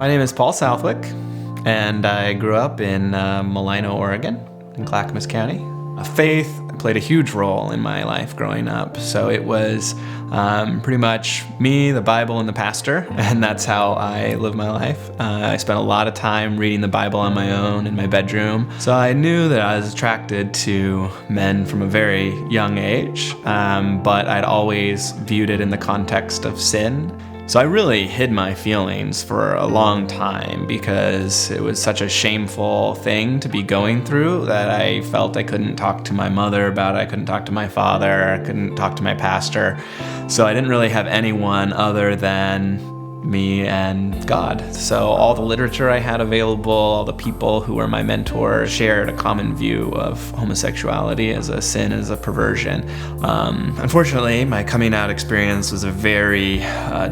My name is Paul Southwick, and I grew up in Malino, Oregon, in Clackamas County. Faith played a huge role in my life growing up, so it was pretty much me, the Bible, and the pastor, and that's how I live my life. I spent a lot of time reading the Bible on my own in my bedroom, so I knew that I was attracted to men from a very young age, but I'd always viewed it in the context of sin. So I really hid my feelings for a long time because it was such a shameful thing to be going through that I felt I couldn't talk to my mother about it, I couldn't talk to my father, I couldn't talk to my pastor. So I didn't really have anyone other than me and God. So all the literature I had available, all the people who were my mentors shared a common view of homosexuality as a sin, as a perversion. Unfortunately, my coming out experience was a very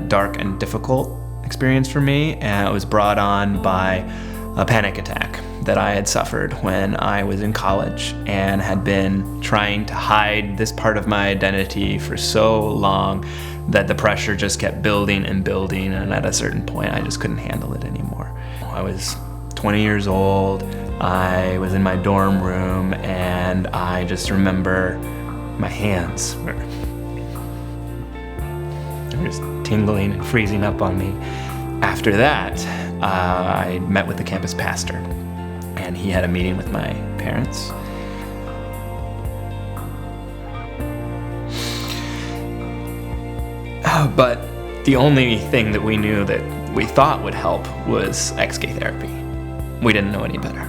dark and difficult experience for me, and it was brought on by a panic attack that I had suffered when I was in college and had been trying to hide this part of my identity for so long that the pressure just kept building and building, and at a certain point I just couldn't handle it anymore. I was 20 years old, I was in my dorm room, and I just remember my hands were just tingling and freezing up on me. After that, I met with the campus pastor, and he had a meeting with my parents. But the only thing that we knew that we thought would help was ex-gay therapy. We didn't know any better.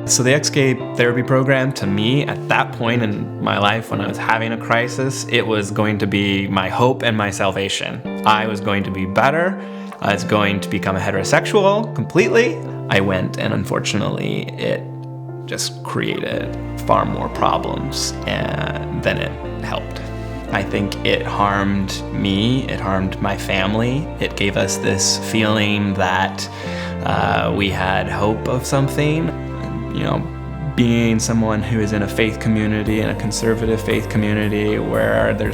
So the ex-gay therapy program, to me, at that point in my life when I was having a crisis, it was going to be my hope and my salvation. I was going to be better. I was going to become a heterosexual completely. I went, and unfortunately, it just created far more problems than it helped. I think it harmed me, it harmed my family. It gave us this feeling that we had hope of something. You know, being someone who is in a faith community, in a conservative faith community where there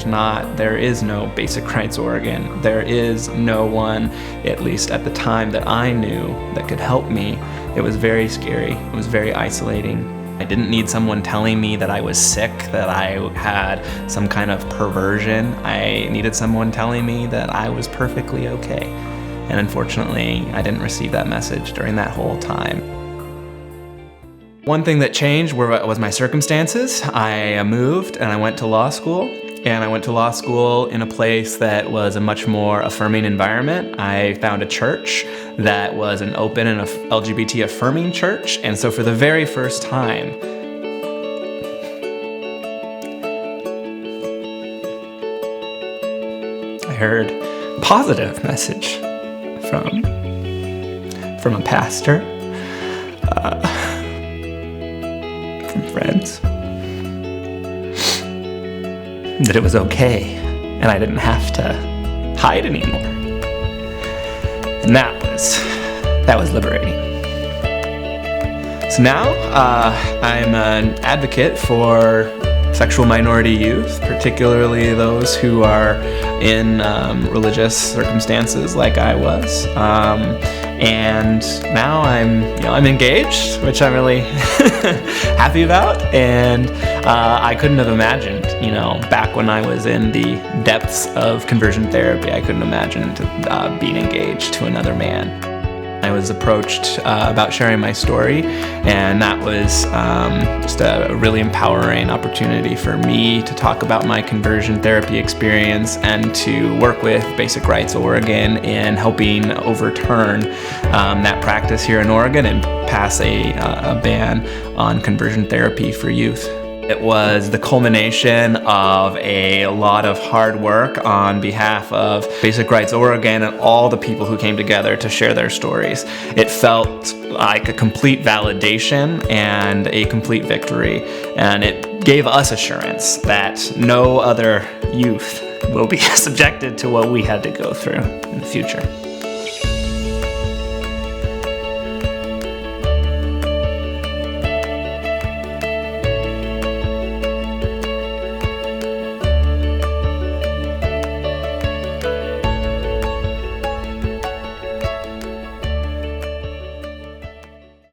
is no Basic Rights Oregon, there is no one, at least at the time that I knew, that could help me. It was very scary, it was very isolating. I didn't need someone telling me that I was sick, that I had some kind of perversion. I needed someone telling me that I was perfectly okay. And unfortunately, I didn't receive that message during that whole time. One thing that changed was my circumstances. I moved and I went to law school. And I went to law school in a place that was a much more affirming environment. I found a church that was an open and LGBT affirming church. And so for the very first time, I heard a positive message from a pastor, from friends, that it was okay and I didn't have to hide anymore. And that was liberating. So now I'm an advocate for sexual minority youth, particularly those who are in religious circumstances like I was. And now I'm engaged, which I'm really happy about. And I couldn't have imagined, back when I was in the depths of conversion therapy, I couldn't imagine being engaged to another man. I was approached about sharing my story, and that was just a really empowering opportunity for me to talk about my conversion therapy experience and to work with Basic Rights Oregon in helping overturn that practice here in Oregon and pass a ban on conversion therapy for youth. It was the culmination of a lot of hard work on behalf of Basic Rights Oregon and all the people who came together to share their stories. It felt like a complete validation and a complete victory, and it gave us assurance that no other youth will be subjected to what we had to go through in the future.